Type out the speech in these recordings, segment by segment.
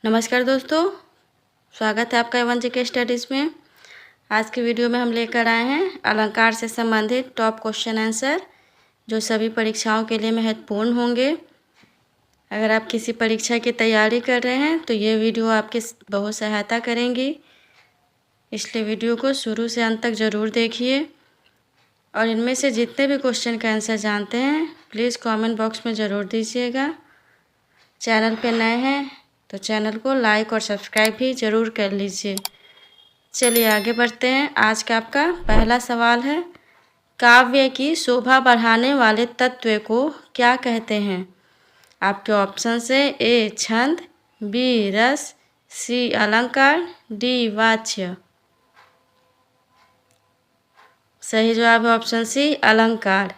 नमस्कार दोस्तों, स्वागत है आपका एवन के स्टडीज़ में। आज की वीडियो में हम लेकर आए हैं अलंकार से संबंधित टॉप क्वेश्चन आंसर जो सभी परीक्षाओं के लिए महत्वपूर्ण होंगे। अगर आप किसी परीक्षा की तैयारी कर रहे हैं तो ये वीडियो आपकी बहुत सहायता करेंगी, इसलिए वीडियो को शुरू से अंत तक ज़रूर देखिए। और इनमें से जितने भी क्वेश्चन का आंसर जानते हैं प्लीज़ कमेंट बॉक्स में ज़रूर दीजिएगा। चैनल पर नए हैं तो चैनल को लाइक और सब्सक्राइब भी ज़रूर कर लीजिए। चलिए आगे बढ़ते हैं। आज का आपका पहला सवाल है, काव्य की शोभा बढ़ाने वाले तत्व को क्या कहते हैं? आपके ऑप्शन से ए छंद, बी रस, सी अलंकार, डी वाच्य। सही जवाब है ऑप्शन सी अलंकार।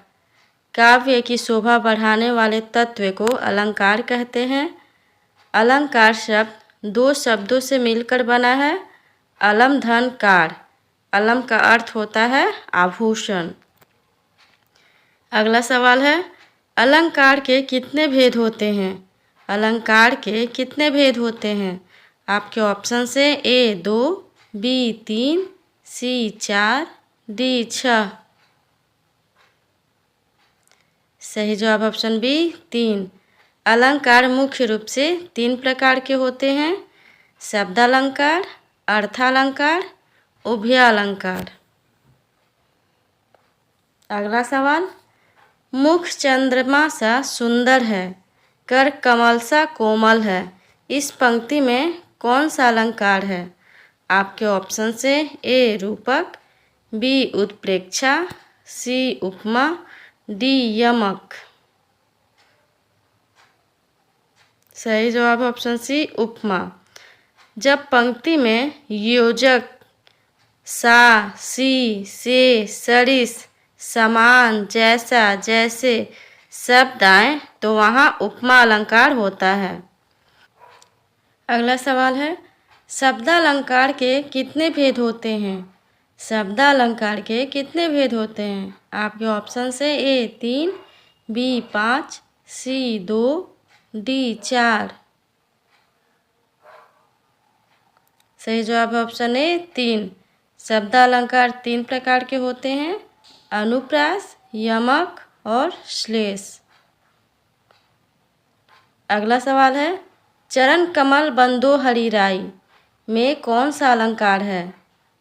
काव्य की शोभा बढ़ाने वाले तत्व को अलंकार कहते हैं। अलंकार शब्द दो शब्दों से मिलकर बना है, अलम धन कार। अलम का अर्थ होता है आभूषण। अगला सवाल है, अलंकार के कितने भेद होते हैं? अलंकार के कितने भेद होते हैं? आपके ऑप्शन से ए 2, बी 3, सी 4, डी 6। सही जवाब ऑप्शन बी 3। अलंकार मुख्य रूप से 3 प्रकार के होते हैं, शब्दालंकार, अर्थालंकार, उभयालंकार। अगला सवाल, मुख चंद्रमा सा सुंदर है, कर कमल सा कोमल है। इस पंक्ति में कौन सा अलंकार है? आपके ऑप्शन से ए रूपक, बी उत्प्रेक्षा, सी उपमा, डी यमक। सही जवाब ऑप्शन सी उपमा। जब पंक्ति में योजक सा, सी, से, सरिस, समान, जैसा, जैसे शब्द आए तो वहाँ उपमा अलंकार होता है। अगला सवाल है, शब्दालंकार के कितने भेद होते हैं? शब्दालंकार के कितने भेद होते हैं? आपके ऑप्शन से ए 3, बी 5, सी 2, डी 4। सही जवाब है ऑप्शन ए 3। शब्दालंकार 3 प्रकार के होते हैं, अनुप्रास, यमक और श्लेष। अगला सवाल है, चरण कमल बंदो हरिराई में कौन सा अलंकार है?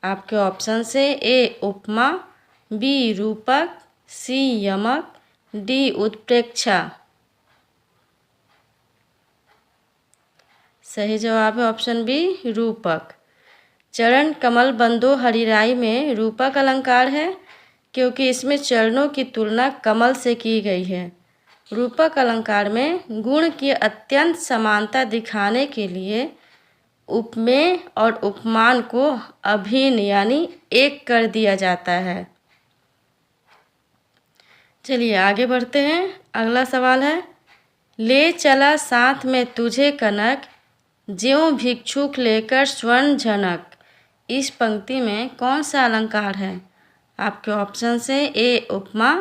आपके ऑप्शन से ए उपमा, बी रूपक, सी यमक, डी उत्प्रेक्षा। सही जवाब है ऑप्शन बी रूपक। चरण कमल बंदो हरिराई में रूपक अलंकार है क्योंकि इसमें चरणों की तुलना कमल से की गई है। रूपक अलंकार में गुण की अत्यंत समानता दिखाने के लिए उपमेय और उपमान को अभिन्न यानी एक कर दिया जाता है। चलिए आगे बढ़ते हैं। अगला सवाल है, ले चला साथ में तुझे कनक, ज्यों भिक्षुक लेकर स्वर्ण झनक। इस पंक्ति में कौन सा अलंकार है? आपके ऑप्शन से ए उपमा,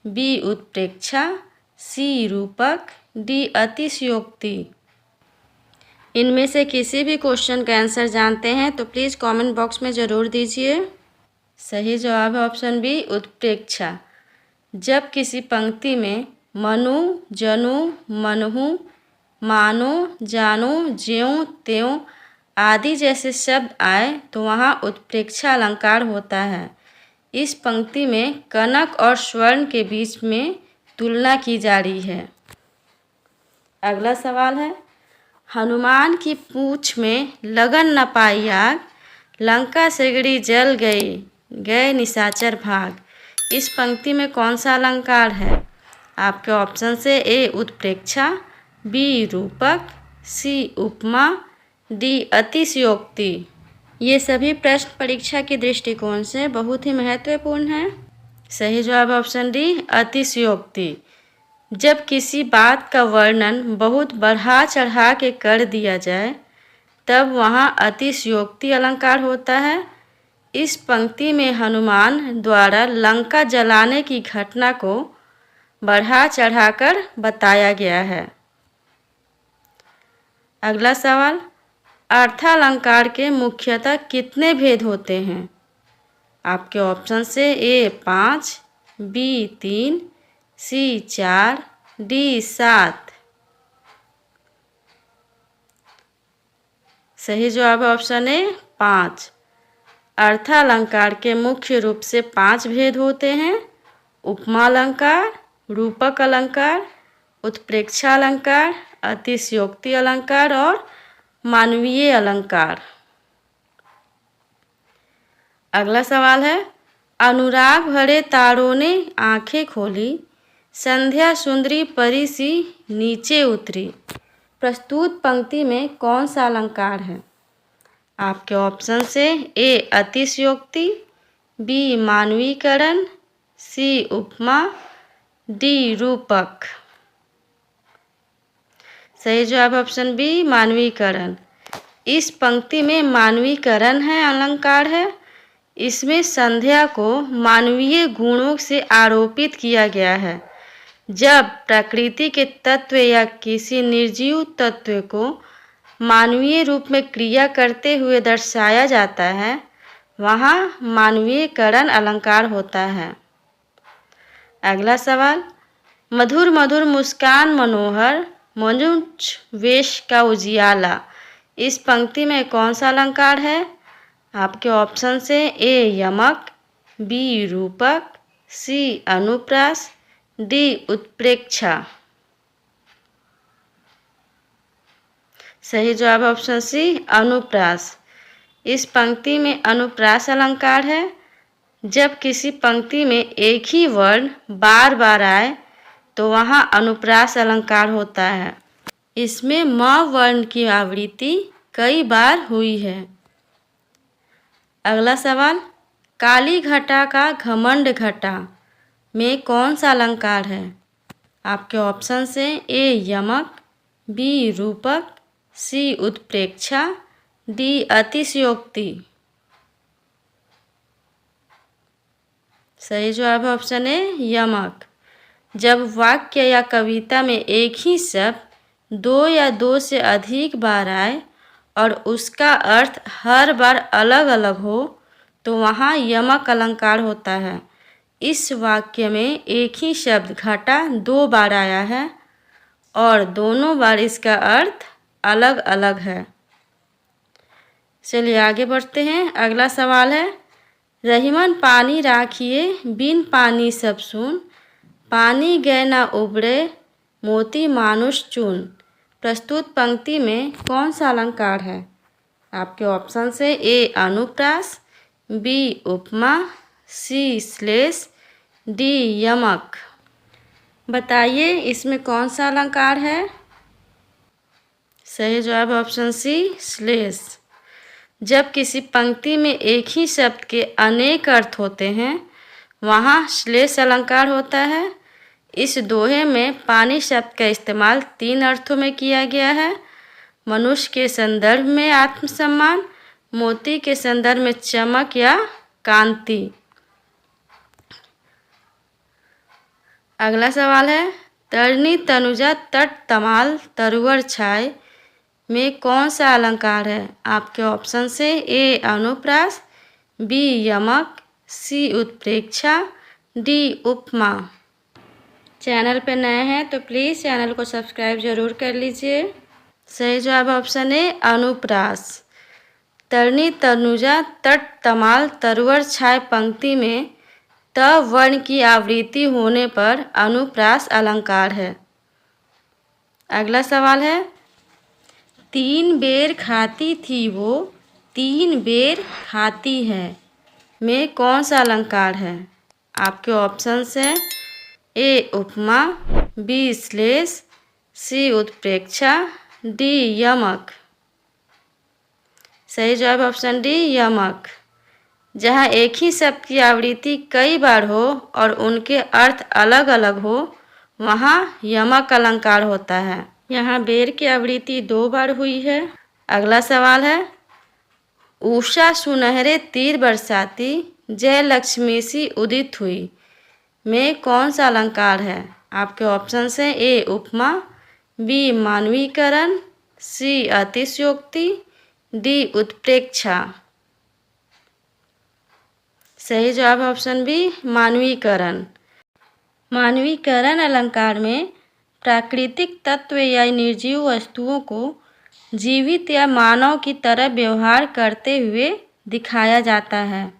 बी उत्प्रेक्षा, सी रूपक, डी अतिशयोक्ति। इनमें से किसी भी क्वेश्चन का आंसर जानते हैं तो प्लीज़ कमेंट बॉक्स में ज़रूर दीजिए। सही जवाब है ऑप्शन बी उत्प्रेक्षा। जब किसी पंक्ति में मनु, जनु, मनहु, मानो, जानो, ज्यों, त्यों आदि जैसे शब्द आए तो वहाँ उत्प्रेक्षा अलंकार होता है। इस पंक्ति में कनक और स्वर्ण के बीच में तुलना की जा रही है। अगला सवाल है, हनुमान की पूँछ में लगन न पाई आग, लंका सगड़ी जल गई, गए निशाचर भाग। इस पंक्ति में कौन सा अलंकार है? आपके ऑप्शन से ए उत्प्रेक्षा, बी रूपक, सी उपमा, डी अतिशयोक्ति। ये सभी प्रश्न परीक्षा के दृष्टिकोण से बहुत ही महत्वपूर्ण हैं। सही जवाब ऑप्शन डी अतिशयोक्ति। जब किसी बात का वर्णन बहुत बढ़ा चढ़ा के कर दिया जाए तब वहाँ अतिशयोक्ति अलंकार होता है। इस पंक्ति में हनुमान द्वारा लंका जलाने की घटना को बढ़ा चढ़ाकर बताया गया है। अगला सवाल, अर्थालंकार के मुख्यतः कितने भेद होते हैं? आपके ऑप्शन से ए 5, बी 3, सी 4, डी 7। सही जवाब है ऑप्शन ए 5। अर्थालंकार के मुख्य रूप से 5 भेद होते हैं: उपमा अलंकार, रूपक अलंकार, उत्प्रेक्षा अलंकार, अतिशयोक्ति अलंकार और मानवीय अलंकार। अगला सवाल है, अनुराग भरे तारों ने आंखें खोली, संध्या सुंदरी परी सी नीचे उतरी। प्रस्तुत पंक्ति में कौन सा अलंकार है? आपके ऑप्शन से ए अतिशयोक्ति, बी मानवीकरण, सी उपमा, डी रूपक। सही जवाब ऑप्शन बी मानवीकरण। इस पंक्ति में मानवीकरण है अलंकार है। इसमें संध्या को मानवीय गुणों से आरोपित किया गया है। जब प्रकृति के तत्व या किसी निर्जीव तत्व को मानवीय रूप में क्रिया करते हुए दर्शाया जाता है, वहाँ मानवीयकरण अलंकार होता है। अगला सवाल, मधुर मधुर मुस्कान मनोहर, मनुज वेश का उजियाला। इस पंक्ति में कौन सा अलंकार है? आपके ऑप्शन से ए यमक, बी रूपक, सी अनुप्रास, डी उत्प्रेक्षा। सही जवाब ऑप्शन सी अनुप्रास। इस पंक्ति में अनुप्रास अलंकार है। जब किसी पंक्ति में एक ही वर्ण बार बार आए तो वहाँ अनुप्रास अलंकार होता है। इसमें म वर्ण की आवृत्ति कई बार हुई है। अगला सवाल, काली घटा का घमंड घटा में कौन सा अलंकार है? आपके ऑप्शन से ए यमक, बी रूपक, सी उत्प्रेक्षा, डी अतिशयोक्ति। सही जवाब है ऑप्शन ए यमक। जब वाक्य या कविता में एक ही शब्द दो या दो से अधिक बार आए और उसका अर्थ हर बार अलग अलग हो तो वहाँ यमक अलंकार होता है। इस वाक्य में एक ही शब्द घटा 2 बार आया है और दोनों बार इसका अर्थ अलग अलग है। चलिए आगे बढ़ते हैं। अगला सवाल है, रहीमन पानी राखिए बिन पानी सब सुन, पानी गए ना उबड़े मोती मानुष चून। प्रस्तुत पंक्ति में कौन सा अलंकार है? आपके ऑप्शन से ए अनुप्रास, बी उपमा, सी श्लेष, डी यमक। बताइए इसमें कौन सा अलंकार है? सही जवाब ऑप्शन सी श्लेष। जब किसी पंक्ति में एक ही शब्द के अनेक अर्थ होते हैं वहाँ श्लेष अलंकार होता है। इस दोहे में पानी शब्द का इस्तेमाल 3 अर्थों में किया गया है। मनुष्य के संदर्भ में आत्मसम्मान, मोती के संदर्भ में चमक या कांति। अगला सवाल है, तरनी तनुजा तट तमाल तरुवर छाए में कौन सा अलंकार है? आपके ऑप्शन से ए अनुप्रास, बी यमक, सी उत्प्रेक्षा, डी उपमा। चैनल पे नए हैं तो प्लीज़ चैनल को सब्सक्राइब जरूर कर लीजिए। सही जवाब ऑप्शन ए अनुप्रास। तरनी तनुजा तट तमाल तरुवर छाए पंक्ति में त वर्ण की आवृत्ति होने पर अनुप्रास अलंकार है। अगला सवाल है, 3 बेर खाती थी वो 3 बेर खाती है में कौन सा अलंकार है? आपके ऑप्शन से ए उपमा, बी श्लेष, सी उत्प्रेक्षा, डी यमक। सही जवाब ऑप्शन डी यमक। जहाँ एक ही शब्द की आवृत्ति कई बार हो और उनके अर्थ अलग अलग हो वहाँ यमक अलंकार होता है। यहाँ बेर की आवृत्ति 2 बार हुई है। अगला सवाल है, उषा सुनहरे तीर बरसाती जय लक्ष्मी सी उदित हुई में कौन सा अलंकार है? आपके ऑप्शन से ए उपमा, बी मानवीकरण, सी अतिशयोक्ति, डी उत्प्रेक्षा। सही जवाब ऑप्शन बी मानवीकरण। मानवीकरण अलंकार में प्राकृतिक तत्व या निर्जीव वस्तुओं को जीवित या मानव की तरह व्यवहार करते हुए दिखाया जाता है।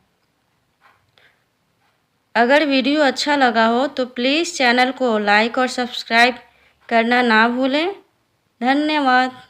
अगर वीडियो अच्छा लगा हो तो प्लीज़ चैनल को लाइक और सब्सक्राइब करना ना भूलें। धन्यवाद।